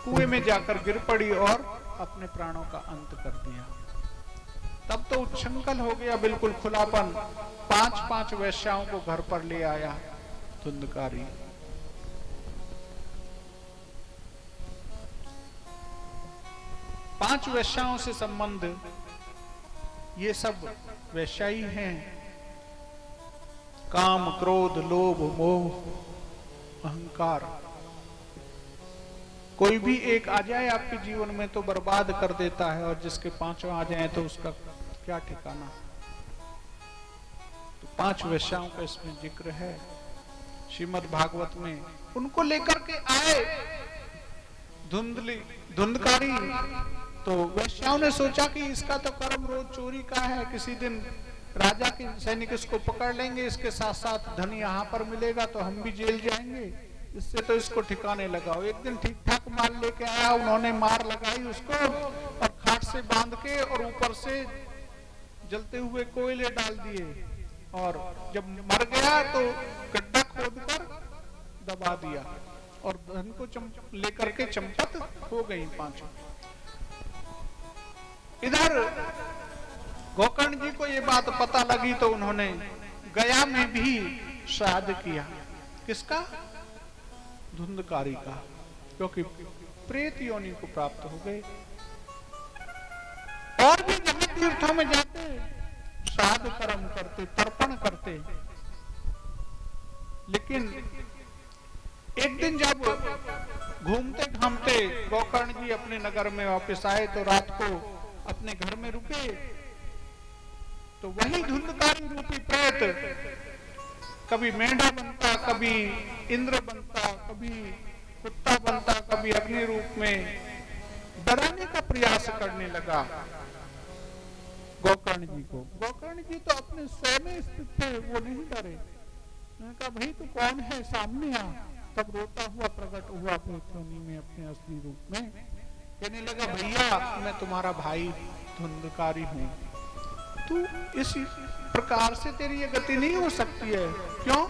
कुएं में जाकर गिर पड़ी और अपने प्राणों का अंत कर दिया। तब तो उच्छृंखल हो गया, बिल्कुल खुलापन। 5 वैश्याओं को घर पर ले आया धुंधकारी। पांच वैश्याओं से संबंध, ये सब वैश्याई हैं। काम, क्रोध, लोभ, मोह, अहंकार, कोई भी एक आ जाए आपके जीवन में तो बर्बाद कर देता है, और जिसके 5 आ जाए तो उसका क्या ठिकाना। तो 5 वैश्याओं का इसमें जिक्र है श्रीमद् भागवत में। उनको लेकर के आए धुंधकारी। तो वैश्याओं ने सोचा कि इसका तो कर्म रोज चोरी का है, किसी दिन राजा के सैनिक इसको पकड़ लेंगे, इसके साथ साथ धन यहाँ पर मिलेगा तो हम भी जेल जाएंगे, इससे तो इसको ठिकाने लगाओ। एक दिन ठीक ठाक माल लेके आया, उन्होंने मार लगाई उसको और खाट से बांध के और ऊपर से जलते हुए कोयले डाल दिए, और जब मर गया तो गड्ढा खोदकर दबा दिया और धन को लेकर के चंपत हो गई 5। इधर गोकर्ण जी को ये बात पता लगी तो उन्होंने गया में भी श्राद्ध किया। किसका? धुंधकारी का, क्योंकि प्रेत योनि को प्राप्त हो गए। और भी जहां तीर्थों में जाते श्राद्ध कर्म करते, तर्पण करते, लेकिन एक दिन जब घूमते घामते गोकर्ण जी अपने नगर में वापस आए तो रात को अपने घर में रुके, तो वही धुंधकारी रूपी प्रेत कभी मेंढा बनता, कभी इंद्र बनता, कभी कुत्ता बनता, कभी अग्नि रूप में डराने का प्रयास करने लगा गोकर्ण जी को। गोकर्ण जी तो अपने स्व में स्थित थे, वो नहीं डरे। उन्होंने कहा भाई तू कौन है, सामने आ। तब रोता हुआ प्रकट हुआ प्रेतयोनि में अपने असली रूप में, कहने लगा भैया मैं तुम्हारा भाई धुंधकारी हूँ, तू इस प्रकार से तेरी ये गति नहीं हो सकती है। क्यों?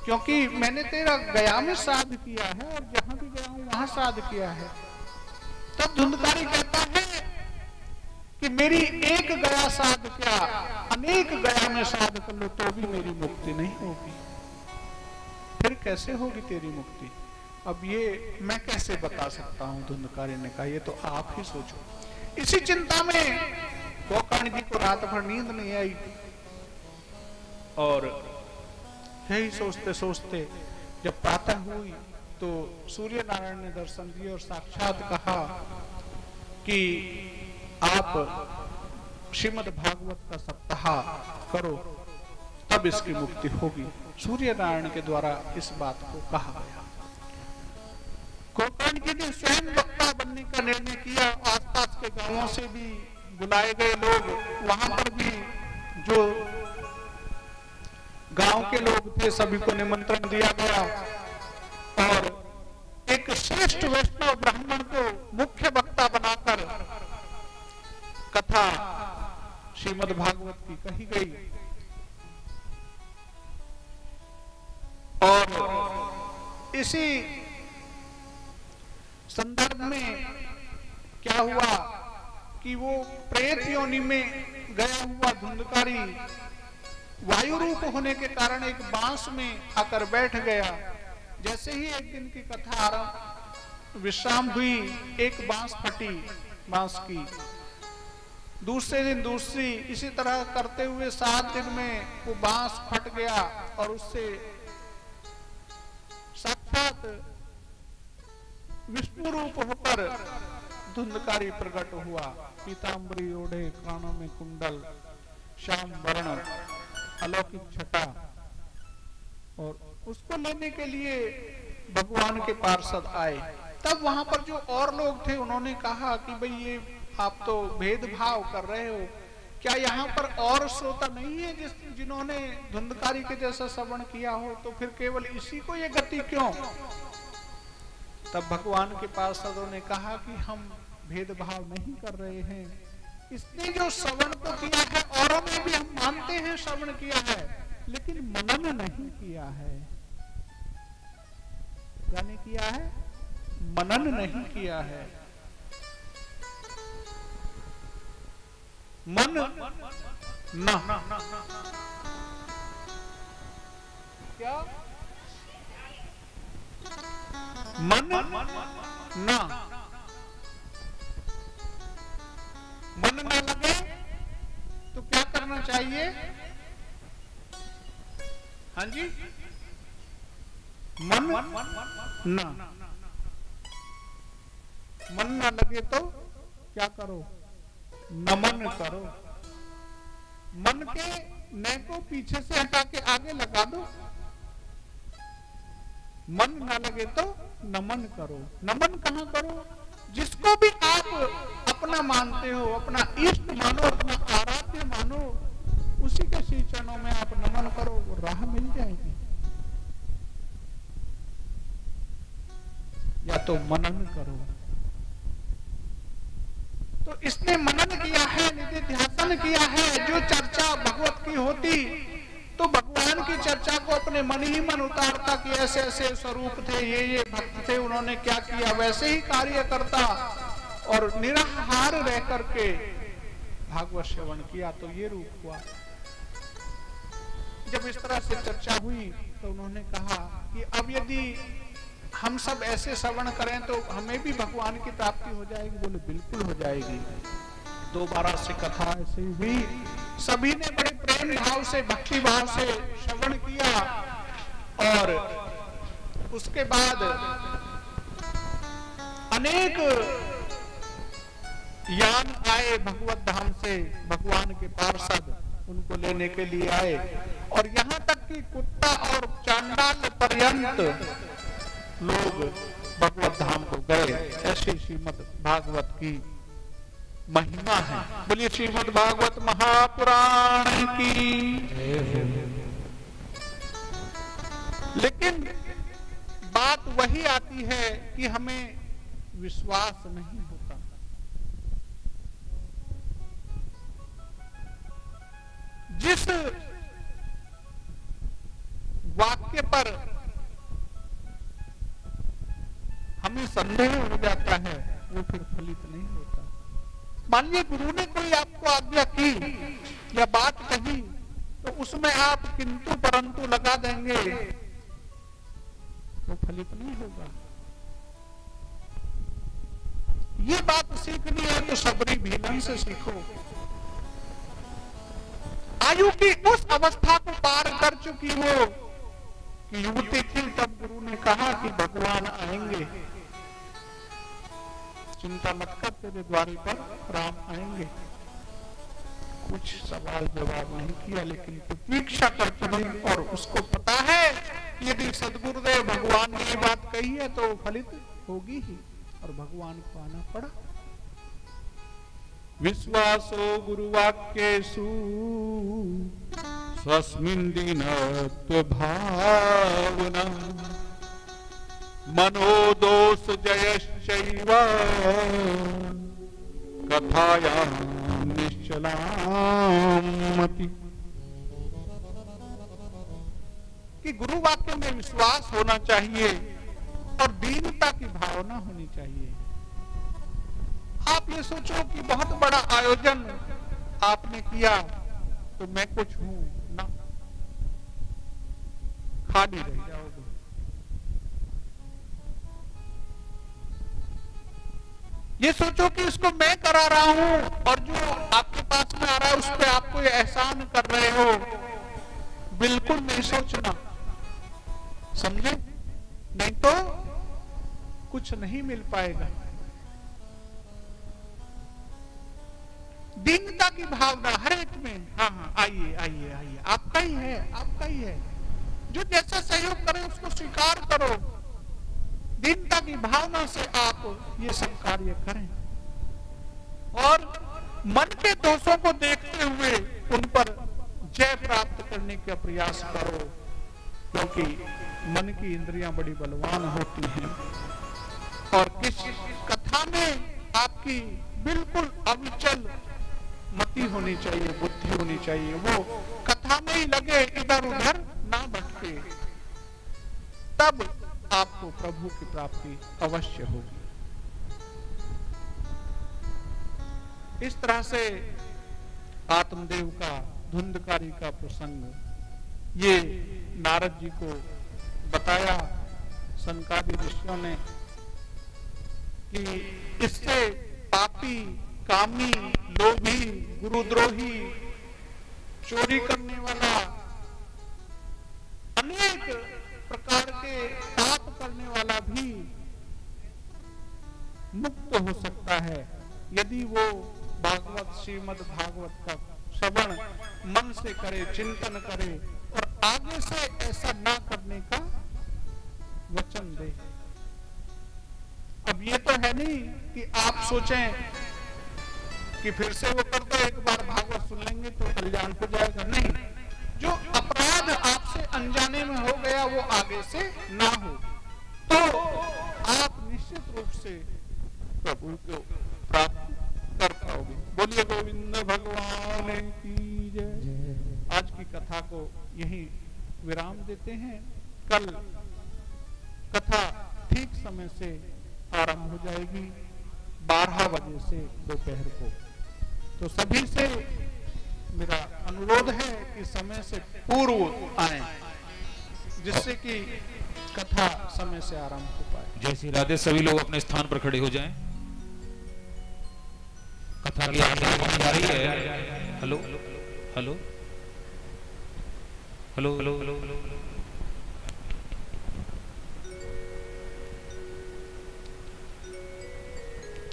क्योंकि मैंने तेरा गया में श्राद्ध किया है और जहां भी गया हूं वहां श्राद्ध किया है। तब धुंधकारी कहता है कि मेरी एक गया श्राद्ध क्या, अनेक गया में श्राद्ध कर लो तो भी मेरी मुक्ति नहीं होगी। फिर कैसे होगी तेरी मुक्ति? अब ये मैं कैसे बता सकता हूं? धुंधकारी ने कहा ये तो आप ही सोचो। इसी चिंता में गोकर्ण जी को रात भर नींद नहीं आई और यही सोचते सोचते जब प्रातः हुई तो सूर्य नारायण ने दर्शन दिए और साक्षात कहा कि आप श्रीमद् भागवत का सप्ताह करो तब इसकी मुक्ति होगी। सूर्य नारायण के द्वारा इस बात को कहा गया। गोकर्ण जी ने स्वयं वक्ता बनने का निर्णय किया। आसपास के गांवों से भी बुलाए गए लोग, वहां पर भी जो गांव के लोग थे सभी को निमंत्रण दिया गया और एक श्रेष्ठ वैष्णव ब्राह्मण को मुख्य वक्ता बनाकर कथा श्रीमद् भागवत की कही गई। और इसी संदर्भ में क्या हुआ कि वो प्रेत योनि में गया हुआ धुंधकारी वायु रूप होने के कारण एक बांस में आकर बैठ गया। जैसे ही एक दिन की कथा आरंभ विश्राम हुई, एक बांस फटी बांस की, दूसरे दिन दूसरी, इसी तरह करते हुए 7 दिन में वो बांस फट गया और उससे साक्षात विष्णु रूप होकर धुंधकारी प्रकट हुआ। पीतांबरी ओढ़े, कानों में कुंडल, श्याम वर्ण, अलौकिक छटा, और उसको लेने के लिए भगवान के पार्षद आए। तब वहां पर जो और लोग थे उन्होंने कहा कि भाई ये आप तो भेदभाव कर रहे हो, क्या यहाँ पर और श्रोता नहीं है जिन्होंने धुंधकारी के जैसा श्रवण किया हो? तो फिर केवल इसी को ये गति क्यों? तब भगवान के पार्षदों ने कहा कि हम भेदभाव नहीं कर रहे हैं, इसने जो श्रवण तो किया है औरों में भी हम मानते हैं श्रवण किया है, लेकिन मनन नहीं किया है। क्या नहीं किया है? मनन नहीं किया है। मन न क्या मन न मन न लगे तो क्या करना चाहिए? हाँ जी, मन न मन न लगे तो क्या करो? नमन करो। मन के न को पीछे से हटा के आगे लगा दो। मन ना लगे तो नमन करो। नमन कहाँ करो? जिसको भी आप अपना मानते हो, अपना इष्ट मानो, अपना आराध्य मानो, उसी के श्री चरणों में आप नमन करो, वो राह मिल जाएगी। या तो मनन करो। तो इसने मनन किया है, निधिध्यासन किया है। जो चर्चा भगवत की होती तो भगवान की चर्चा को अपने मन ही मन उतारता कि ऐसे ऐसे स्वरूप थे, ये भक्त थे, उन्होंने क्या किया, वैसे ही कार्य करता और निराहार रह करके भागवत श्रवण किया। तो ये रूप हुआ। जब इस तरह से चर्चा हुई तो उन्होंने कहा कि अब यदि हम सब ऐसे श्रवण करें तो हमें भी भगवान की प्राप्ति हो जाएगी। बोले बिल्कुल हो जाएगी। दोबारा से कथा ऐसे हुई। सभी ने बड़े प्रेम भाव से, भक्ति भाव से श्रवण किया और उसके बाद अनेक यान आए भगवत धाम से, भगवान के पार्षद उनको लेने के लिए आए, और यहाँ तक कि कुत्ता और चांडाल पर्यंत लोग भगवत धाम को गए। ऐसी श्रीमद् भागवत की महिमा है। बोलिए श्रीमद् भागवत महापुराण की। लेकिन बात वही आती है कि हमें विश्वास नहीं होता। जिस वाक्य पर हमें संदेह हो जाता है वो फिर फलित नहीं होता। मान लीजिए गुरु ने कोई आपको आज्ञा की या बात कही, तो उसमें आप किंतु परंतु लगा देंगे, वो फलित नहीं होगा। ये बात सीखनी है तो सबरी भीलन से सीखो। आयु की उस अवस्था को पार कर चुकी हो कि युवती थी, तब गुरु ने कहा कि भगवान आएंगे, चिंता मत कर, तेरे द्वार पर राम आएंगे। कुछ सवाल जवाब नहीं किया, लेकिन प्रतीक्षा करती रही, और उसको पता है यदि सदगुरुदेव भगवान ने ये बात कही है तो फलित होगी ही, और भगवान को आना पड़ा। विश्वासो गुरुवाक्येषु स्वस्मिन् दीनत्व भावना मनोदोष जयश्चैव कथायां निश्चलामति। कि गुरु वाक्य में विश्वास होना चाहिए और दीनता की भावना होनी चाहिए। आप ये सोचो कि बहुत बड़ा आयोजन आपने किया तो मैं कुछ हूं ना, खाली रह जाओगे। ये सोचो कि इसको मैं करा रहा हूं और जो आपके पास में आ रहा है उस पर आप कोई एहसान कर रहे हो, बिल्कुल नहीं सोचना, समझे? नहीं तो कुछ नहीं मिल पाएगा। दीनता की भावना हर एक में, हाँ हाँ आइए आइए आइए, आपका ही है, आपका ही है। जो जैसा सहयोग करे उसको स्वीकार करो। दीनता की भावना से आप ये सब कार्य करें और मन के दोषों को देखते हुए उन पर जय प्राप्त करने का प्रयास करो, क्योंकि मन की इंद्रियां बड़ी बलवान होती हैं। और किस कथा में आपकी बिल्कुल अविचल मति होनी चाहिए, बुद्धि होनी चाहिए, वो कथा में ही लगे, इधर उधर ना भटके, तब आपको प्रभु की प्राप्ति अवश्य होगी। इस तरह से आत्मदेव का धुंधकारी का प्रसंग ये नारद जी को बताया सनकादि ऋषियों ने कि इससे पापी, कामी, लोभी, गुरुद्रोही, चोरी करने वाला, अनेक प्रकार के पाप करने वाला भी मुक्त हो सकता है यदि वो भागवत, श्रीमद् भागवत का श्रवण मन से करे, चिंतन करे और आगे से ऐसा ना करने का वचन दे। अब ये तो है नहीं कि आप सोचें कि फिर से वो कर दो, एक बार भागवत सुन लेंगे तो कल्याण हो जाएगा। नहीं, जो अपराध आपसे अनजाने में हो गया वो आगे से ना हो, तो आप निश्चित रूप से प्रभु को प्राप्त कर पाओगे। बोलिए गोविंद भगवान की जय। आज की कथा को यही विराम देते हैं। कल कथा ठीक समय से आरंभ हो जाएगी 12 बजे से दोपहर को। तो सभी से मेरा अनुरोध है कि समय से पूर्व आएं, जिससे कि कथा समय से आरंभ हो पाए। जय श्री राधे। सभी लोग अपने स्थान पर खड़े हो जाएं। कथा की आवाज आ रही है। Hello hello hello hello hello.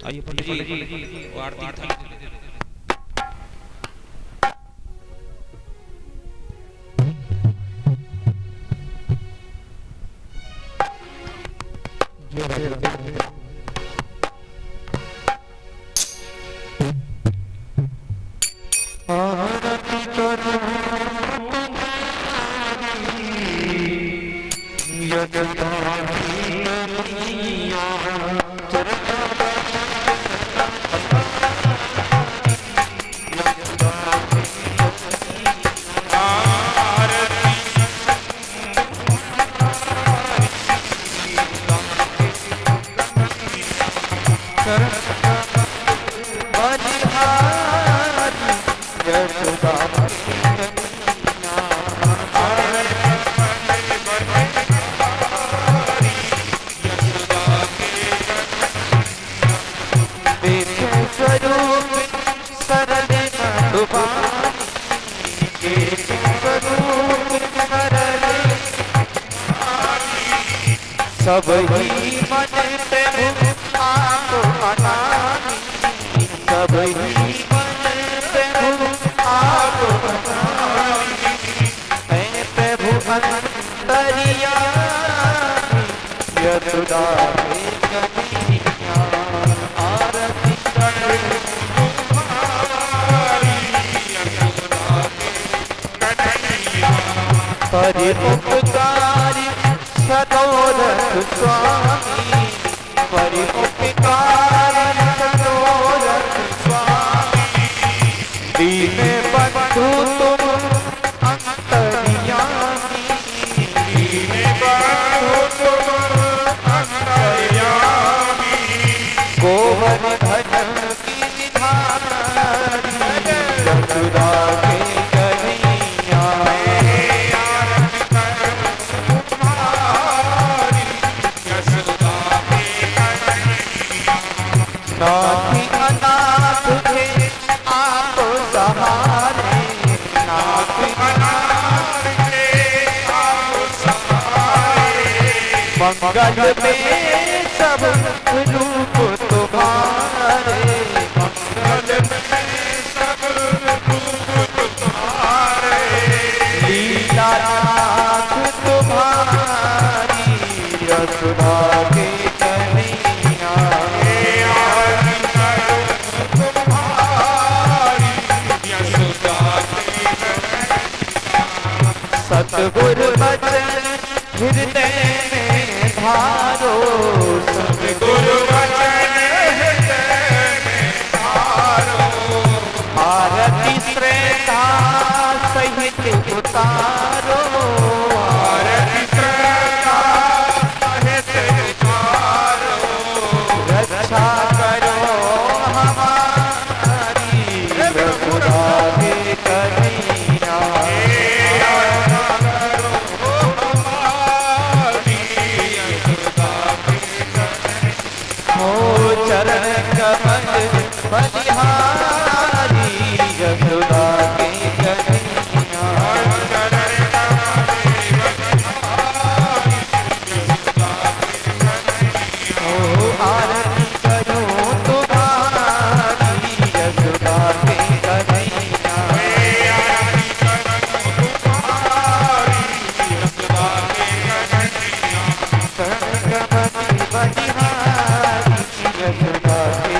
आइए पंडित जी वो आरती की थाली ले लीजिए। सब ही मन प्रभु आप अनादि, सब ही मन प्रभु आप अनादि, है प्रभु अंतर्यामी, यशोदा के कन्हैया आरती करे तुम्हारी, यशोदा के कन्हैया परि उपकारी सदोरथ स्वामी, परि उपकार सदोरथ स्वामी, दीन बंधु तुम अंतर्यामी, दीन बंधु तुम अंतर्यामी, गोवर्धन की विधात्री, यशोदा के कन्हैया नाथी अनाथ थे आप सहारे, नाथी अनाथ थे आप सहारे, मंगल में सब रूप तुम्हारे, मंगल में सब रूप तुम्हारे, लीला नाथ तुम्हारी, यशोदा के कन्हैया सतगुरु वचन हृदय में धारो, सतगुरु वचन हृदय में धारो, आरती श्रद्धा सहित उतारो, आरती श्रद्धा सहित उतारो, रक्षा करो हमारी, यशोदा के कन्हैया चरण कमल बलिहारी, यशोदा के कन्हैया ओ आरती करूं तुम्हारी, यशोदा के कन्हैया चरण कमल बलिहारी, यशोदा के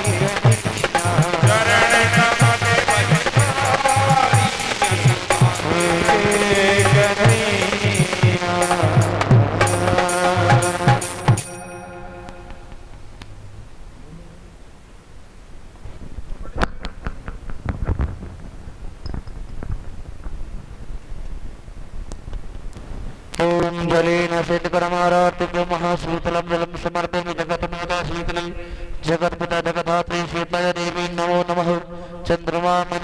जलेन सिद्धकरमारात्य महासूतलम जलम समर्पयामि जगन्माता शीतले जगत्पिता जगद्धात्री शीतलाय देवी नमो नमः। चंद्रमा मन